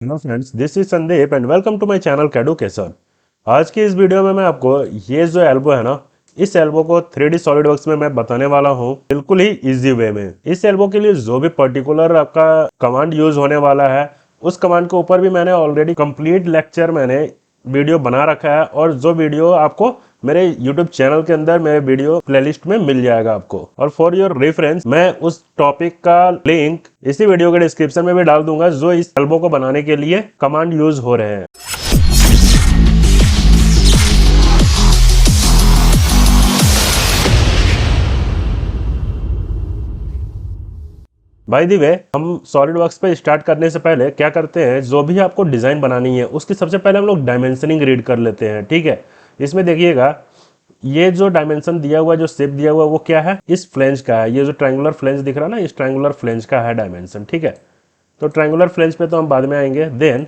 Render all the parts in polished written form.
Hello friends, this is Sandeep and welcome to my channel कैडू केसर। आज की इस वीडियो में मैं आपको ये जो एल्बो है ना, इस एल्बो को 3D सॉलिडवर्क्स में मैं बताने वाला हूँ बिल्कुल ही इजी वे में। इस एल्बो के लिए जो भी पर्टिकुलर आपका कमांड यूज होने वाला है, उस कमांड के ऊपर भी मैंने ऑलरेडी कंप्लीट लेक्चर मैंने वीडियो बना रखा है, और जो वीडियो आपको मेरे YouTube चैनल के अंदर मेरे वीडियो प्लेलिस्ट में मिल जाएगा आपको। और फॉर योर रेफरेंस मैं उस टॉपिक का लिंक इसी वीडियो के डिस्क्रिप्शन में भी डाल दूंगा, जो इस एल्बो को बनाने के लिए कमांड यूज हो रहे हैं। बाय द वे, हम सॉलिड वर्क्स पे स्टार्ट करने से पहले क्या करते हैं, जो भी आपको डिजाइन बनानी है उसकी सबसे पहले हम लोग डायमेंशनिंग रीड कर लेते हैं। ठीक है, इसमें देखिएगा ये जो डायमेंशन दिया हुआ, जो शेप दिया हुआ, वो क्या है, इस फ्लेंज का है। ये जो ट्रायंगुलर फ्लेंज दिख रहा है ना, इस ट्रायंगुलर फ्लेंज का है डायमेंशन। ठीक है, तो ट्रायंगुलर फ्लेंज पे तो हम बाद में आएंगे। देन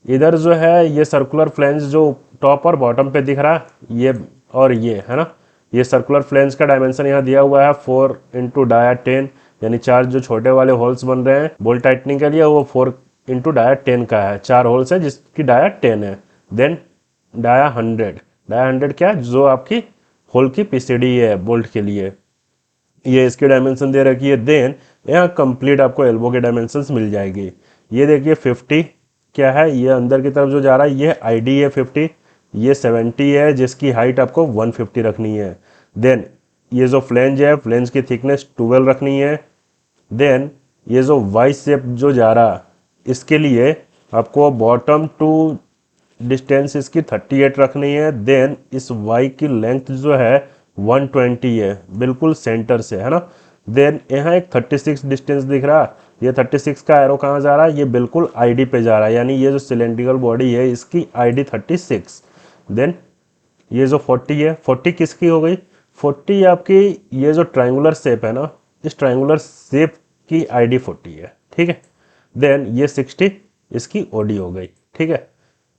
इधर जो है ये सर्कुलर फ्लेंज जो टॉप और बॉटम पे दिख रहा है, ये और ये है ना, ये सर्कुलर फ्लेंज का डायमेंशन यहाँ दिया हुआ है 4 इंटू डाया 10, यानी चार जो छोटे वाले होल्स बन रहे हैं बोल्ट टाइटनिंग के लिए, वो 4 इंटू डाया 10 का है। चार होल्स है जिसकी डाया 10 है। देन डाया 100, डाया 100 क्या है, जो आपकी होल की पीसीडी है बोल्ट के लिए, ये इसकी डायमेंशन दे रखी है। देन यहाँ कंप्लीट आपको एल्बो के डायमेंशंस मिल जाएगी। ये देखिए 50 क्या है, ये अंदर की तरफ जो जा रहा है ये आईडी है 50, ये 70 है जिसकी हाइट आपको 150 रखनी है। देन ये जो फ्लेंज है, फ्लेंज की थिकनेस 12 रखनी है। देन ये जो वाई शेप जो जा रहा, इसके लिए आपको बॉटम टू डिस्टेंस इसकी 38 रखनी है। देन इस वाई की लेंथ जो है 120 है, बिल्कुल सेंटर से, है ना। देन यहाँ एक 36 डिस्टेंस दिख रहा, ये 36 का एरो कहाँ जा रहा है, ये बिल्कुल आईडी पे जा रहा है, यानी ये जो सिलेंड्रिकल बॉडी है इसकी आईडी 36। देन ये जो 40 है, 40 किसकी हो गई, 40 आपकी ये जो ट्रायंगुलर शेप है ना, इस ट्रायंगुलर शेप की आईडी 40 है। ठीक है, देन ये 60 इसकी ओडी हो गई। ठीक है,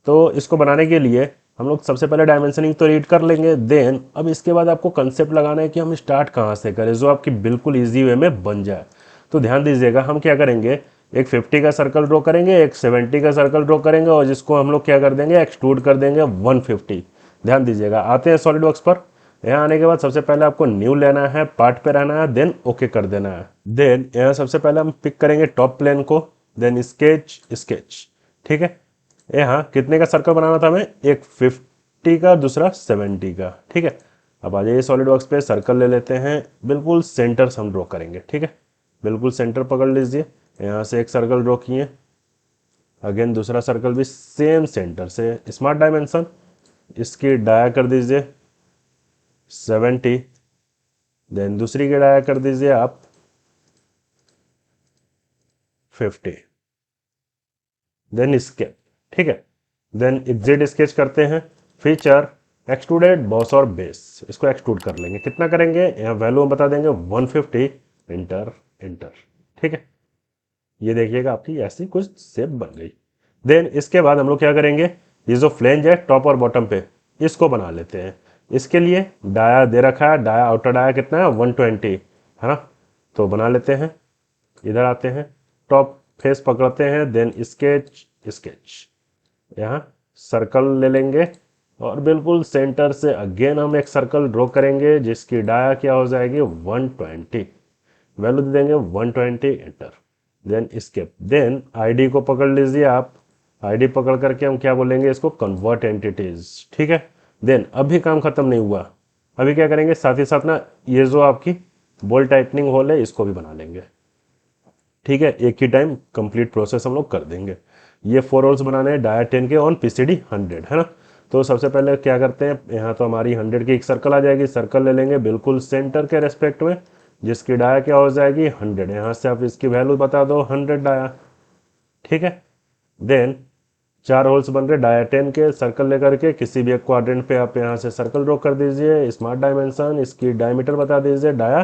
तो इसको बनाने के लिए हम लोग सबसे पहले डायमेंशनिंग तो रीड कर लेंगे। देन अब इसके बाद आपको कंसेप्ट लगाना है कि हम स्टार्ट कहाँ से करें जो आपकी बिल्कुल इजी वे में बन जाए। तो ध्यान दीजिएगा, हम क्या करेंगे, एक 50 का सर्कल ड्रॉ करेंगे, एक 70 का सर्कल ड्रॉ करेंगे, और जिसको हम लोग क्या कर देंगे, एक्सट्रूड कर देंगे 150। ध्यान दीजिएगा, आते हैं सॉलिड वर्क्स पर। यहाँ आने के बाद सबसे पहले आपको न्यू लेना है, पार्ट पे रहना है, देन ओके कर देना है। देन यहाँ सबसे पहले हम पिक करेंगे टॉप प्लेन को, देन स्केच स्केच। ठीक है, यहाँ कितने का सर्कल बनाना था हमें, एक 50 का, दूसरा 70 का। ठीक है, अब आ जाइए सॉलिड वर्क्स पे, सर्कल ले लेते हैं, बिल्कुल सेंटर से हम ड्रॉ करेंगे। ठीक है, बिल्कुल सेंटर पकड़ लीजिए, यहाँ से एक सर्कल ड्रॉ किए, अगेन दूसरा सर्कल भी सेम सेंटर से, स्मार्ट डायमेंशन, इसकी डाया कर दीजिए 70, देन दूसरी की डाया कर दीजिए आप 50, देन स्केप। ठीक है, देन एग्जिट स्केच करते हैं, फीचर एक्सट्रूडेड बॉस और बेस, इसको एक्सट्रूड कर लेंगे। कितना करेंगे, यहाँ वैल्यू हम बता देंगे 150, इंटर इंटर। ठीक है, ये देखिएगा आपकी ऐसी कुछ शेप बन गई। देन इसके बाद हम लोग क्या करेंगे, ये जो फ्लेंज है टॉप और बॉटम पे, इसको बना लेते हैं। इसके लिए डाया दे रखा है, डाया आउटर डाया कितना है 120, है ना, तो बना लेते हैं। इधर आते हैं, टॉप फेस पकड़ते हैं, देन स्केच स्केच, यहाँ सर्कल ले लेंगे, और बिल्कुल सेंटर से अगेन हम एक सर्कल ड्रॉ करेंगे जिसकी डाया क्या हो जाएगी 120, वैल्यू दे देंगे 120, enter, then escape. Then ID को पकड़ लीजिए आप, आईडी पकड़ करके हम क्या बोलेंगे, इसको कन्वर्ट एंटिटीज। ठीक है, देन अभी काम खत्म नहीं हुआ, अभी क्या करेंगे, साथ ही साथ ना ये जो आपकी बोल्ट टाइटनिंग होल है इसको भी बना लेंगे। ठीक है, एक ही टाइम कंप्लीट प्रोसेस हम लोग कर देंगे। ये 4 होल्स बनाने हैं डाया 10 के ऑन पीसीडी 100, है ना। तो सबसे पहले क्या करते हैं, यहाँ तो हमारी 100 की एक सर्कल आ जाएगी, सर्कल ले लेंगे बिल्कुल सेंटर के रेस्पेक्ट में, जिसकी डाया क्या हो जाएगी 100, यहाँ से आप इसकी वैल्यू बता दो 100 डाया। ठीक है, देन 4 होल्स बन रहे डाया 10 के, सर्कल लेकर के किसी भी एक क्वाड्रेंट पे आप यहाँ से सर्कल ड्रॉ कर दीजिए, स्मार्ट डायमेंशन, इसकी डायमीटर बता दीजिए dia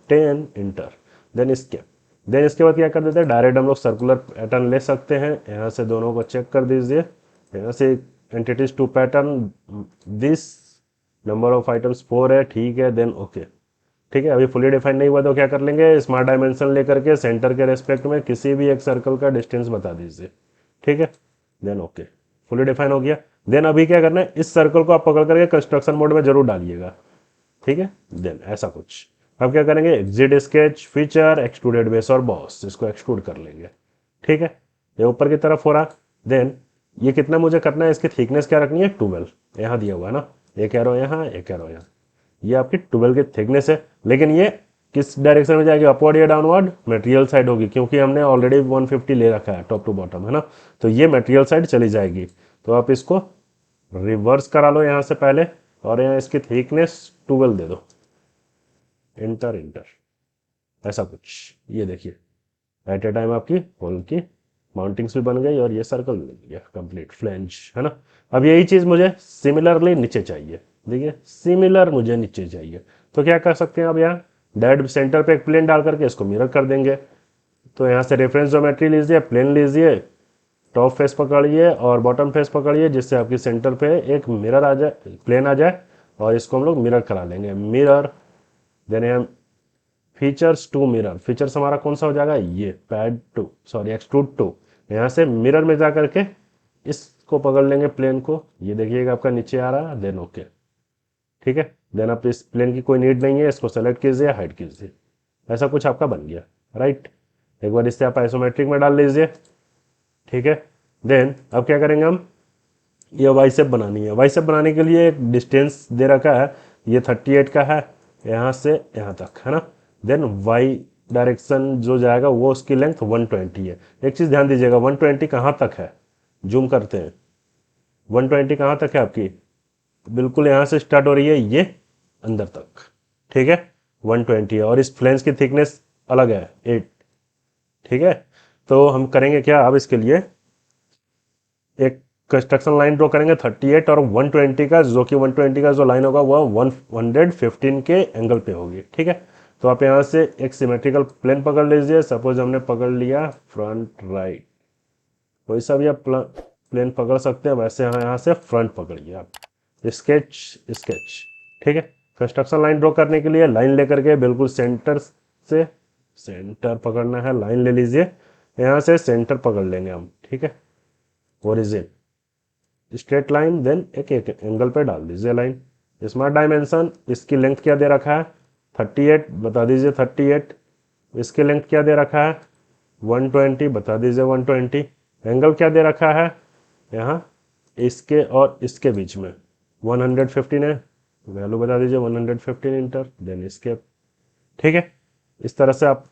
10, enter, then escape. Then इसके बाद क्या कर देते हैं, डायरेक्ट हम लोग सर्कुलर पैटर्न ले सकते हैं, यहाँ से दोनों को चेक कर दीजिए, यहाँ से entities to pattern, this number of items 4 है। ठीक है, देन ओके। ठीक है, अभी फुली डिफाइन नहीं हुआ तो क्या कर लेंगे, स्मार्ट डायमेंशन लेकर के सेंटर के रेस्पेक्ट में किसी भी एक सर्कल का डिस्टेंस बता दीजिए। ठीक है, देन ओके, फुली डिफाइन हो गया। देन अभी क्या करना है, इस सर्कल को आप पकड़ करके कंस्ट्रक्शन मोड में जरूर डालिएगा, ठीक है। देन ऐसा कुछ अब क्या करेंगे, exit sketch, feature, extruded base और बॉस, इसको एक्सट्रूड कर लेंगे, ठीक है। ये ऊपर की तरफ हो रहा। देन ये कितना मुझे करना है, इसकी थिकनेस क्या रखनी है, 12 यहाँ दिया हुआ है ना, एक एरो यहाँ, एक एरो यहाँ, ये आपकी 12 की थिकनेस है। लेकिन ये किस डायरेक्शन में जाएगी, अपवर्ड या डाउनवर्ड, मटेरियल साइड होगी, क्योंकि हमने ऑलरेडी 150 ले रखा है टॉप टू बॉटम, है ना, तो ये मटेरियल साइड चली जाएगी। तो आप इसको रिवर्स करा लो यहाँ से पहले, और यहाँ इसकी थिकनेस 12 दे दो, इंटर इंटर, ऐसा कुछ। ये देखिए एट ए टाइम आपकी होल की माउंटिंग्स भी बन गई और ये सर्कल भी बन गया कंप्लीट फ्लैंज, है ना। अब यही चीज़ मुझे सिमिलरली नीचे चाहिए, देखिए सिमिलर मुझे नीचे चाहिए। तो क्या कर सकते हैं, अब यहाँ डेड सेंटर पे एक प्लेन डाल करके इसको मिरर कर देंगे। तो यहाँ से रेफरेंस ज्योमेट्री लीजिए, प्लेन लीजिए, टॉप फेस पकड़िए और बॉटम फेस पकड़िए, जिससे आपकी सेंटर पे एक मिरर आ जाए, प्लेन आ जाए, और इसको हम लोग मिरर करा लेंगे, मिरर। देन हम फीचर्स टू मिरर, फीचर्स हमारा कौन सा हो जाएगा, ये pad two, sorry extrude two. यहाँ से मिरर में जा करके इसको पकड़ लेंगे प्लेन को, ये देखिएगा आपका नीचे आ रहा है। देन ओके, ठीक है। देन आप इस प्लेन की कोई नीड नहीं है, इसको सेलेक्ट कीजिए, हाइड कीजिए, ऐसा कुछ आपका बन गया, राइट। एक बार इससे आप आइसोमेट्रिक में डाल लीजिए, ठीक है। देन अब क्या करेंगे हम, ये वाइसेप बनानी है। वाइसेप बनाने के लिए एक डिस्टेंस दे रखा है, ये 38 का है, यहाँ से यहाँ तक, है ना। देन वाई डायरेक्शन जो जाएगा वो उसकी लेंथ 120 है। एक चीज़ ध्यान दीजिएगा, 120 कहाँ तक है, जूम करते हैं, 120 कहाँ तक है आपकी, बिल्कुल यहाँ से स्टार्ट हो रही है ये अंदर तक, ठीक है, 120 है। और इस फ्लेंस की थिकनेस अलग है 8, ठीक है। तो हम करेंगे क्या, अब इसके लिए एक कंस्ट्रक्शन लाइन ड्रॉ करेंगे 38 और 120 का, जो कि 120 का जो लाइन होगा वह 115 के एंगल पे होगी, ठीक है। तो आप यहाँ से एक सिमेट्रिकल प्लेन पकड़ लीजिए, सपोज हमने पकड़ लिया फ्रंट राइट, कोई सा भी आप प्लेन पकड़ सकते हैं, वैसे यहाँ से फ्रंट पकड़िए आप, स्केच स्केच, ठीक है। कंस्ट्रक्शन लाइन ड्रॉ करने के लिए लाइन लेकर के बिल्कुल सेंटर से, सेंटर पकड़ना है, लाइन ले लीजिए, यहाँ से सेंटर पकड़ लेंगे हम, ठीक है, ओरिजिन स्ट्रेट लाइन। देन एक एक एंगल पे डाल दीजिए लाइन। स्मार्ट डायमेंशन, इसकी लेंथ क्या दे रखा है, 38 बता दीजिए 38, इसकी लेंथ क्या दे रखा है 120 बता दीजिए 120, एंगल क्या दे रखा है यहाँ इसके और इसके बीच में 115 है, वैल्यू बता दीजिए 115 इंटर, देन इसके, ठीक है। इस तरह से आप,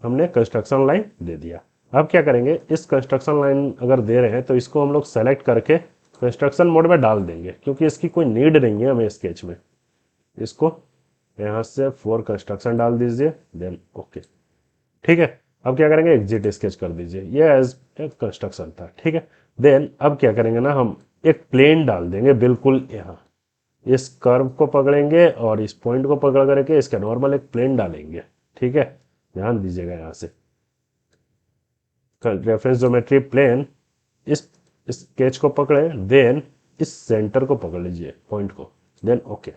हमने कंस्ट्रक्शन लाइन दे दिया। अब क्या करेंगे, इस कंस्ट्रक्शन लाइन अगर दे रहे हैं तो इसको हम लोग सेलेक्ट करके कंस्ट्रक्शन मोड में डाल देंगे, क्योंकि इसकी कोई नीड नहीं है हमें स्केच में। इसको यहाँ से फॉर कंस्ट्रक्शन डाल दीजिए, देन ओके, ठीक है। अब क्या करेंगे, एग्जिट स्केच कर दीजिए, ये एज ए कंस्ट्रक्शन था, ठीक है। देन अब क्या करेंगे ना, हम एक प्लेन डाल देंगे बिल्कुल यहाँ, इस कर्व को पकड़ेंगे और इस पॉइंट को पकड़ करके इसका नॉर्मल एक प्लेन डालेंगे, ठीक है। ध्यान दीजिएगा यहाँ से रेफरेंस ज्योमेट्री प्लेन, इस स्केच को पकड़े, देन इस सेंटर को पकड़ लीजिए पॉइंट को, देन ओके,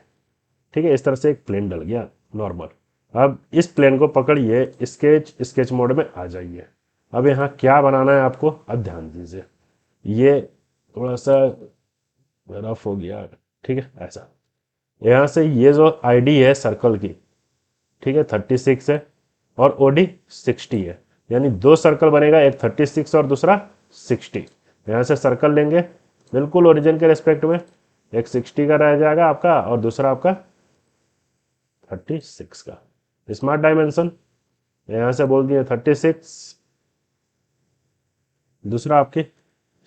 ठीक है। इस तरह से एक प्लेन डल गया नॉर्मल। अब इस प्लेन को पकड़िए, स्केच स्केच मोड में आ जाइए। अब यहाँ क्या बनाना है आपको, अब ध्यान दीजिए, ये थोड़ा सा रफ हो गया, ठीक है, ऐसा। यहाँ से ये जो आईडी है सर्कल की, ठीक है, 36 है और ओडी 60 है, यानी दो सर्कल बनेगा, एक 36 और दूसरा 60। यहाँ से सर्कल लेंगे बिल्कुल ओरिजिन के रेस्पेक्ट में, एक 60 का रह जाएगा आपका और दूसरा आपका 36 का। स्मार्ट डायमेंशन यहाँ से बोल दिए 36, दूसरा आपकी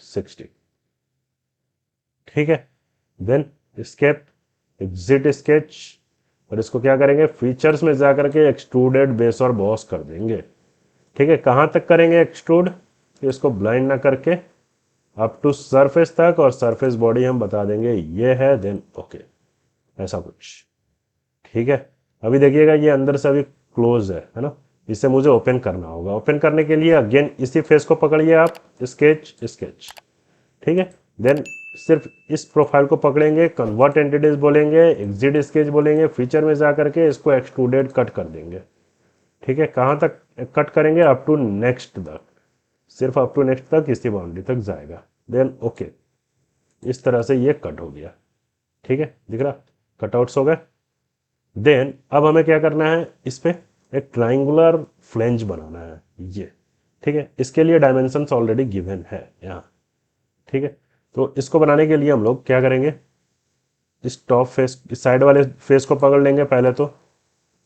60, ठीक है। देन स्केप, एग्जिट स्केच, और इसको क्या करेंगे, फीचर्स में जाकर के एक्सट्रूडेड बेस और बॉस कर देंगे, ठीक है। कहाँ तक करेंगे एक्सट्रूड, इसको ब्लाइंड ना करके अप टू सरफेस तक, और सरफेस बॉडी हम बता देंगे ये है, देन ओके, ऐसा कुछ, ठीक है। अभी देखिएगा ये अंदर से अभी क्लोज है ना, इसे मुझे ओपन करना होगा। ओपन करने के लिए अगेन इसी फेस को पकड़िए आप, स्केच स्केच, ठीक है। देन सिर्फ इस प्रोफाइल को पकड़ेंगे, कन्वर्ट एंटिटीज बोलेंगे, एग्जिट स्केच बोलेंगे, फीचर में जा करके इसको एक्सट्रूडेड कट कर देंगे, ठीक है। कहाँ तक कट करेंगे, अप टू नेक्स्ट तक, सिर्फ अप टू नेक्स्ट तक इसी बाउंड्री तक जाएगा। देन ओके, इस तरह से ये कट हो गया। ठीक है, दिख रहा, कटआउट्स हो गए। देन अब हमें क्या करना है, इस पे एक ट्राइंगुलर फ्लेंज बनाना है ये। ठीक है, इसके लिए डायमेंशंस ऑलरेडी गिवन है यहाँ। ठीक है, तो इसको बनाने के लिए हम लोग क्या करेंगे, इस टॉप फेस, इस साइड वाले फेस को पकड़ लेंगे पहले तो।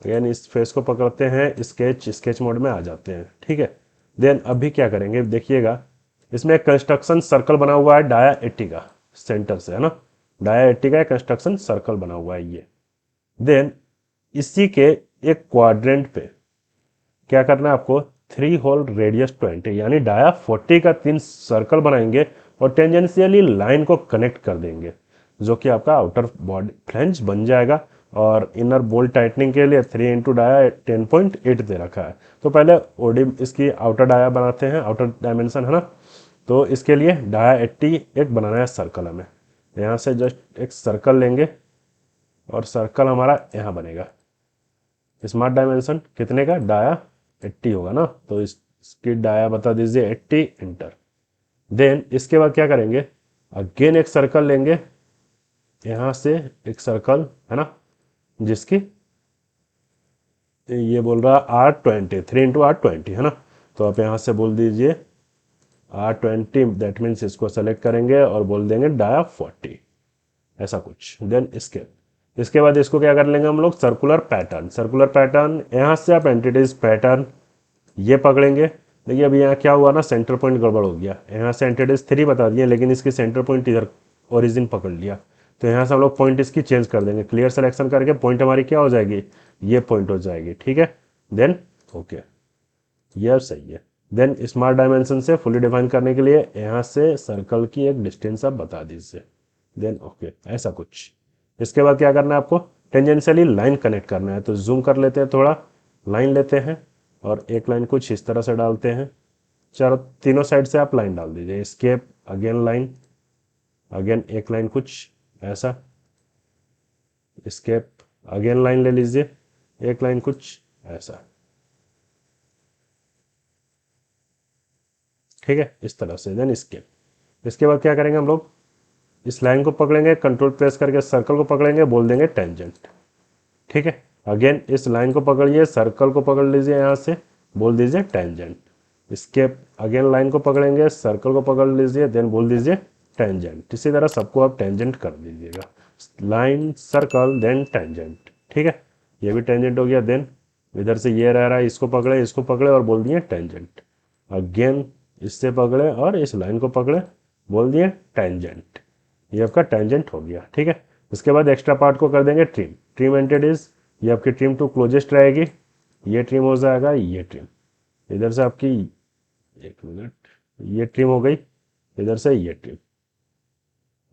अगेन इस फेस को पकड़ते हैं, स्केच मोड में आ जाते हैं। ठीक है, देन अभी क्या करेंगे देखिएगा, इसमें एक कंस्ट्रक्शन सर्कल बना हुआ है डाया 80 का सेंटर से, है ना। डाया 80 का कंस्ट्रक्शन सर्कल बना हुआ है ये। देन इसी के एक क्वाड्रेंट पे क्या करना है आपको, 3 होल रेडियस 20 यानी डाया 40 का 3 सर्कल बनाएंगे और टेंजेंशियली लाइन को कनेक्ट कर देंगे, जो कि आपका आउटर बॉडी फ्लेंज बन जाएगा। और इनर बोल्ट टाइटनिंग के लिए 3 इंटू डाया 10.8 दे रखा है। तो पहले ओडी इसकी आउटर डाया बनाते हैं, आउटर डायमेंशन, है ना। तो इसके लिए डाया 80 एक बनाना है सर्कल हमें। यहाँ से जस्ट एक सर्कल लेंगे और सर्कल हमारा यहाँ बनेगा। स्मार्ट डायमेंशन कितने का, डाया 80 होगा ना, तो इसकी डाया बता दीजिए 80, इंटर। देन इसके बाद क्या करेंगे, अगेन एक सर्कल लेंगे, यहाँ से एक सर्कल, है ना, जिसकी ये बोल रहा R20, 3 इंटू R20, है ना। तो आप यहाँ से बोल दीजिए R20, दैट मीन्स इसको सेलेक्ट करेंगे और बोल देंगे डाया 40, ऐसा कुछ। देन इसके बाद इसको क्या कर लेंगे हम लोग, सर्कुलर पैटर्न। सर्कुलर पैटर्न यहाँ से आप एंटिटीज पैटर्न ये पकड़ेंगे। देखिए अभी यहाँ क्या हुआ ना, सेंटर पॉइंट गड़बड़ हो गया। यहाँ से एंटिटीज 3 बता दिए, लेकिन इसकी सेंटर पॉइंट इधर ओरिजिन पकड़ लिया। तो यहाँ से हम लोग पॉइंट इसकी चेंज कर देंगे, क्लियर सिलेक्शन करके पॉइंट हमारी क्या हो जाएगी, ये पॉइंट हो जाएगी। ठीक है, देन ओके, ये सही है। देन स्मार्ट डायमेंशन से फुली डिफाइन करने के लिए यहाँ से सर्कल की एक डिस्टेंस आप बता दीजिए। देन ओके, ऐसा कुछ। इसके बाद क्या करना है आपको, टेंजेंशियली लाइन कनेक्ट करना है। तो जूम कर लेते हैं थोड़ा, लाइन लेते हैं और एक लाइन कुछ इस तरह से डालते हैं। चारों तीनों साइड से आप लाइन डाल दीजिए, स्केप, अगेन लाइन, अगेन एक लाइन कुछ ऐसा, स्केप, अगेन लाइन ले लीजिए, एक लाइन कुछ ऐसा। ठीक है, इस तरह से। Then escape. इसके बाद क्या करेंगे हम लोग, इस लाइन को पकड़ेंगे, कंट्रोल प्रेस करके सर्कल को पकड़ेंगे, बोल देंगे टेंजेंट। ठीक है, अगेन इस लाइन को पकड़िए, सर्कल को पकड़ लीजिए, यहाँ से बोल दीजिए टेंजेंट। स्केप, अगेन लाइन को पकड़ेंगे, सर्कल को पकड़ लीजिए, देन बोल दीजिए टेंजेंट। इसी तरह सबको आप टेंजेंट कर दीजिएगा, लाइन, सर्कल, देन टेंजेंट। ठीक है, ये भी टेंजेंट हो गया। देन इधर से ये रह रहा है, इसको पकड़े और बोल दिए टेंजेंट। अगेन इससे पकड़े और इस लाइन को पकड़े, बोल दिए टेंजेंट। ये आपका टेंजेंट हो गया। ठीक है, उसके बाद एक्स्ट्रा पार्ट को कर देंगे ट्रिम। ट्रिम एंटिटीज, ये आपकी ट्रिम टू क्लोजेस्ट रहेगी, ये ट्रिम हो जाएगा, ये ट्रिम इधर से आपकी, एक मिनट, ये ट्रिम हो गई, इधर से ये ट्रिम,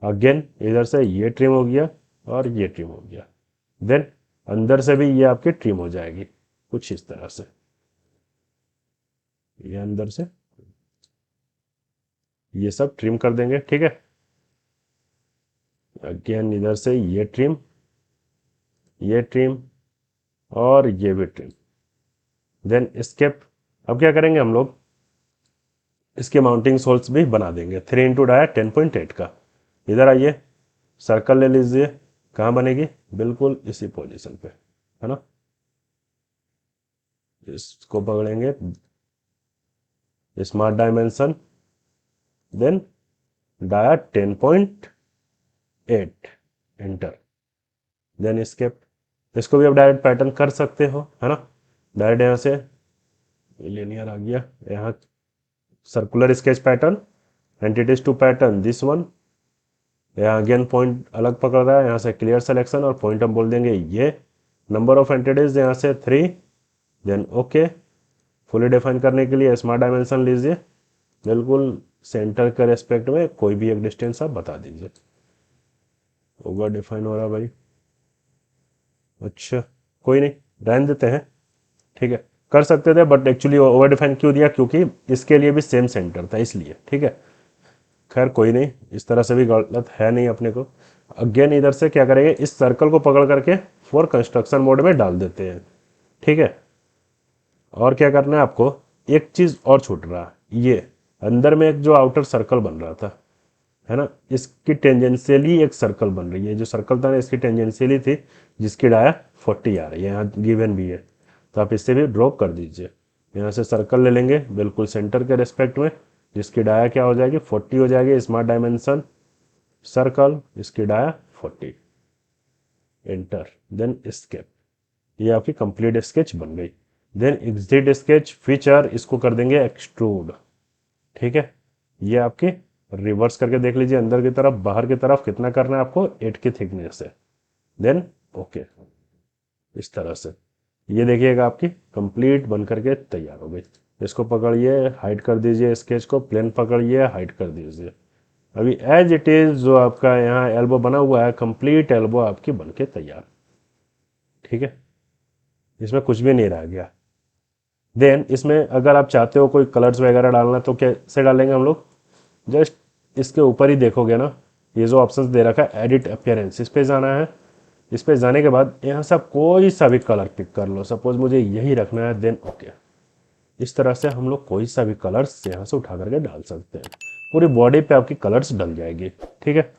अगेन इधर से ये ट्रिम हो गया और ये ट्रिम हो गया। देन अंदर से भी ये आपकी ट्रिम हो जाएगी कुछ इस तरह से, ये अंदर से ये सब ट्रिम कर देंगे। ठीक है, अगेन इधर से ये ट्रिम, ये ट्रिम और ये भी ट्रिम। Then escape. अब क्या करेंगे हम लोग, इसके माउंटिंग सोल्स भी बना देंगे, 3 इंटू डाया 10.8 का। इधर आइए, सर्कल ले लीजिए, कहाँ बनेगी, बिल्कुल इसी पोजीशन पे, है ना। इसको पकड़ेंगे, smart dimension, then dia 10.8, enter, then escape. इसको भी आप डायरेक्ट पैटर्न कर सकते हो, है ना। डायरेक्ट यहाँ से लीनियर आ गया, यहाँ circular sketch pattern, entities to pattern this one. यहाँ अगेन पॉइंट अलग पकड़ रहा है, यहाँ से क्लियर सिलेक्शन और पॉइंट हम बोल देंगे ये। नंबर ऑफ एंटिटीज यहाँ से 3, देन ओके। फुली डिफाइन करने के लिए स्मार्ट डायमेंशन लीजिए, बिल्कुल सेंटर के रेस्पेक्ट में कोई भी एक डिस्टेंस आप बता दीजिए। ओवर डिफाइन हो रहा भाई, अच्छा कोई नहीं, रहने देते हैं। ठीक है, कर सकते थे बट एक्चुअली ओवर डिफाइन क्यों दिया, क्योंकि इसके लिए भी सेम सेंटर था इसलिए। ठीक है, खैर कोई नहीं, इस तरह से भी गलत है नहीं अपने को। अगेन इधर से क्या करेंगे, इस सर्कल को पकड़ करके फॉर कंस्ट्रक्शन मोड में डाल देते हैं। ठीक है, और क्या करना है आपको, एक चीज और छूट रहा है, ये अंदर में एक जो आउटर सर्कल बन रहा था, है ना, इसकी टेंजेंशियली एक सर्कल बन रही है, जो सर्कल था ना इसकी टेंजेंशियली थी, जिसकी डाया 40 आ रही है, यहाँ गिवन भी है, तो आप इससे भी ड्रॉप कर दीजिए। यहाँ से सर्कल ले लेंगे बिल्कुल सेंटर के रेस्पेक्ट में, जिसकी डाया क्या हो जाएगी 40 हो जाएगी, स्मार्ट डायमेंशन सर्कल, इसकी डाया 40, एंटर, देन एस्केप। ये आपकी कंप्लीट स्केच बन गई। देन एग्जिट स्केच फीचर, इसको कर देंगे एक्सट्रूड। ठीक है, ये आपके रिवर्स करके देख लीजिए, अंदर की तरफ बाहर की तरफ कितना करना है आपको, 8 की थिकनेस से, देन ओके, इस तरह से ये देखिएगा आपकी कंप्लीट बन करके तैयार हो गई। इसको पकड़िए, हाइड कर दीजिए, स्केच को प्लेन पकड़िए, हाइड कर दीजिए। अभी एज इट इज जो आपका यहाँ एल्बो बना हुआ है, कंप्लीट एल्बो आपकी बन के तैयार। ठीक है, इसमें कुछ भी नहीं रह गया। देन इसमें अगर आप चाहते हो कोई कलर्स वगैरह डालना तो कैसे डालेंगे हम लोग, जस्ट इसके ऊपर ही देखोगे ना, ये जो ऑप्शन दे रखा है एडिट अपीयरेंस, इस पे जाना है। इस पे जाने के बाद यहाँ से आप कोई सा भी कलर पिक कर लो, सपोज मुझे यही रखना है, देन ओके। इस तरह से हम लोग कोई सा भी कलर्स यहाँ से उठा करके डाल सकते हैं, पूरी बॉडी पे आपकी कलर्स डल जाएगी। ठीक है,